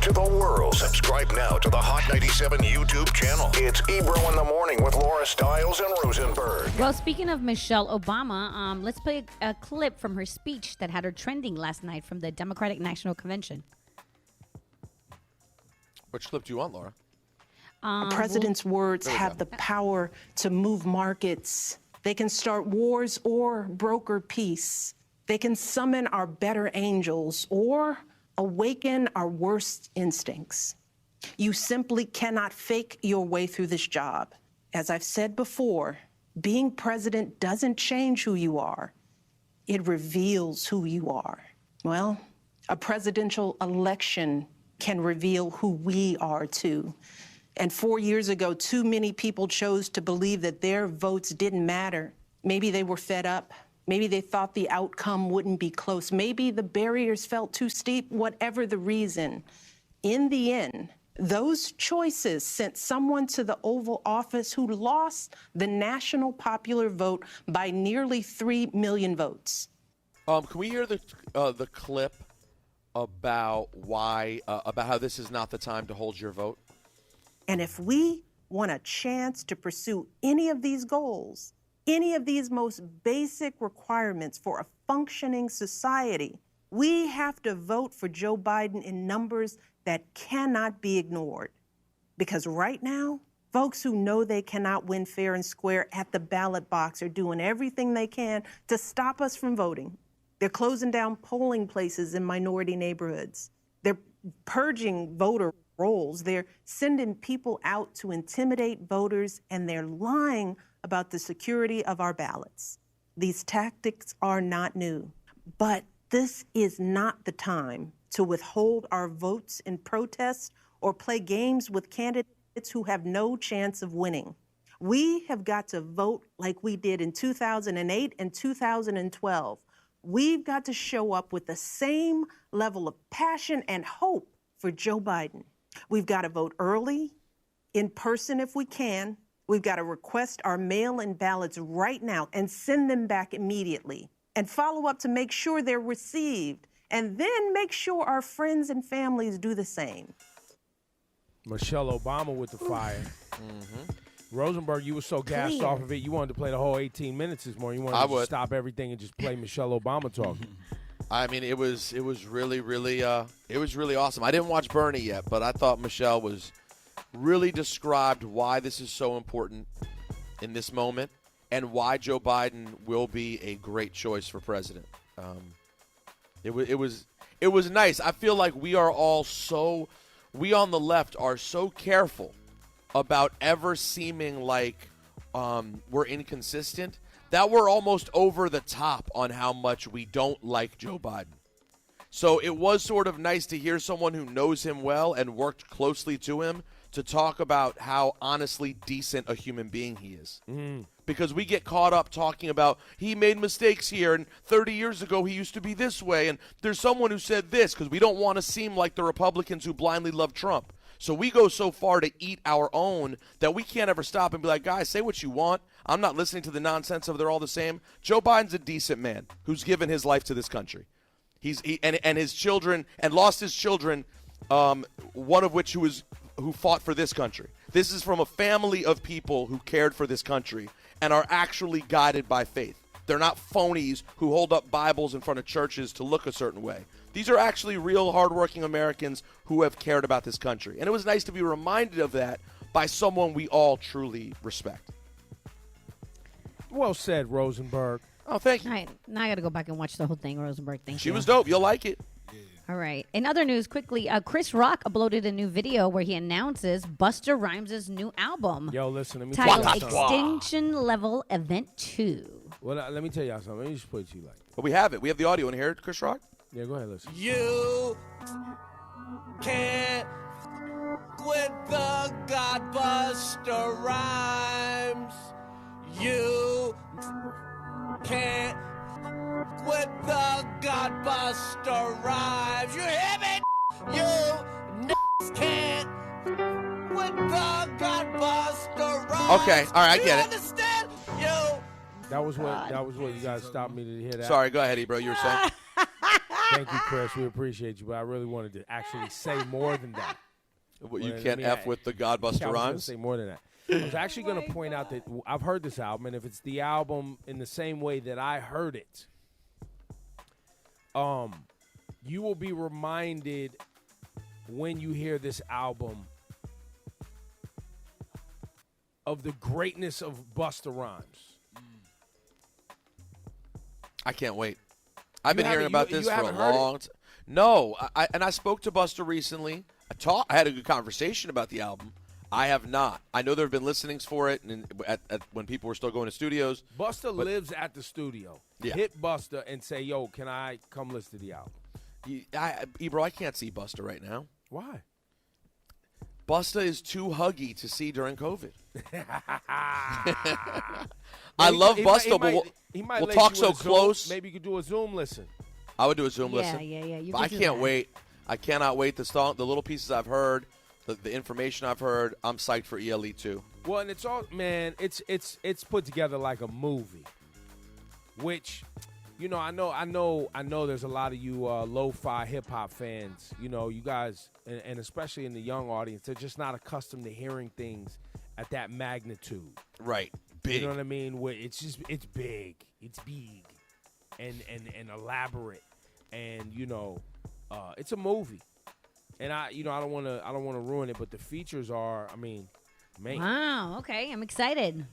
to the world. Subscribe now to the Hot 97 YouTube channel. It's Ebro in the Morning with Laura Stiles and Rosenberg. Well, speaking of Michelle Obama, let's play a clip from her speech that had her trending last night from the Democratic National Convention. Which clip do you want, Laura? A president's words have the power to move markets. They can start wars or broker peace. They can summon our better angels or awaken our worst instincts. You simply cannot fake your way through this job. As I've said before, being president doesn't change who you are. It reveals who you are. Well, a presidential election can reveal who we are too. And 4 years ago, too many people chose to believe that their votes didn't matter. Maybe they were fed up. Maybe they thought the outcome wouldn't be close. Maybe the barriers felt too steep, whatever the reason. In the end, those choices sent someone to the Oval Office who lost the national popular vote by nearly 3 million votes. Can we hear the clip about why about how this is not the time to hold your vote? And if we want a chance to pursue any of these goals, any of these most basic requirements for a functioning society, we have to vote for Joe Biden in numbers that cannot be ignored. Because right now, folks who know they cannot win fair and square at the ballot box are doing everything they can to stop us from voting. They're closing down polling places in minority neighborhoods. They're purging voter rolls. They're sending people out to intimidate voters, and they're lying about the security of our ballots. These tactics are not new, but this is not the time to withhold our votes in protests or play games with candidates who have no chance of winning. We have got to vote like we did in 2008 and 2012. We've got to show up with the same level of passion and hope for Joe Biden. We've got to vote early, in person if we can. We've got to request our mail-in ballots right now and send them back immediately and follow up to make sure they're received, and then make sure our friends and families do the same. Michelle Obama with the fire. Rosenberg, you were so gassed off of it, you wanted to play the whole 18 minutes this morning. You wanted to stop everything and just play Michelle Obama talking. I mean, it was really, really, it was really awesome. I didn't watch Bernie yet, but I thought Michelle was really described why this is so important in this moment and why Joe Biden will be a great choice for president. It was nice. I feel like we on the left are so careful about ever seeming like we're inconsistent that we're almost over the top on how much we don't like Joe Biden. So it was sort of nice to hear someone who knows him well and worked closely to him to talk about how honestly decent a human being he is. Because we get caught up talking about he made mistakes here and 30 years ago he used to be this way and there's someone who said this because we don't want to seem like the Republicans who blindly love Trump. So we go so far to eat our own that we can't ever stop and be like, guys, say what you want. I'm not listening to the nonsense of they're all the same. Joe Biden's a decent man who's given his life to this country. And his children and lost his children, one of which who fought for this country. This is from a family of people who cared for this country and are actually guided by faith. They're not phonies who hold up Bibles in front of churches to look a certain way. These are actually real hardworking Americans who have cared about this country. And it was nice to be reminded of that by someone we all truly respect. Well said, Rosenberg. Oh, thank you. All right, now I got to go back and watch the whole thing, Rosenberg. Thank you. She was dope. You'll like it. All right. In other news, quickly, Chris Rock uploaded a new video where he announces Busta Rhymes' new album. Yo, listen, let me titled tell you something. Extinction Level Event 2. Well, let me tell y'all something. Let me just put it to you like this. But we have it. We have the audio in here, Chris Rock. Yeah, go ahead, listen. You can't with the God Busta Rhymes. You can't with the God Busta Rhymes. You hear me? You can't with the God Busta Rhymes. Okay, all right, I get it. You understand? You. That was what you guys stopped me to hear that. Sorry, go ahead, Ebro. You were saying? Thank you, Chris. We appreciate you, but I really wanted to actually say more than that. You can't F with the God Busta Rhymes? Say more than that. I was actually going to point out that I've heard this album, and if it's the album in the same way that I heard it, you will be reminded when you hear this album of the greatness of Busta Rhymes. I can't wait. I've been hearing about this for a long time. No, I spoke to Busta recently. I had a good conversation about the album. I have not. I know there have been listenings for it, and when people were still going to studios. Busta lives at the studio. Yeah. Hit Busta and say, "Yo, can I come listen to the album?" Ebro, I can't see Busta right now. Why? Busta is too huggy to see during COVID. I love Busta, but we'll talk so close. Maybe you could do a Zoom listen. I would do a Zoom listen. Yeah. But I can't wait. I cannot wait. The little pieces I've heard, the information I've heard, I'm psyched for ELE too. Well, and it's all, man, it's put together like a movie, which, you know, I know there's a lot of you lo-fi hip-hop fans, you know, you guys, and especially in the young audience, they're just not accustomed to hearing things at that magnitude. Right. Big. You know what I mean? Where it's big. It's big and elaborate, and, you know, it's a movie. And I don't want to ruin it, but the features are, I mean, man. Wow, okay, I'm excited.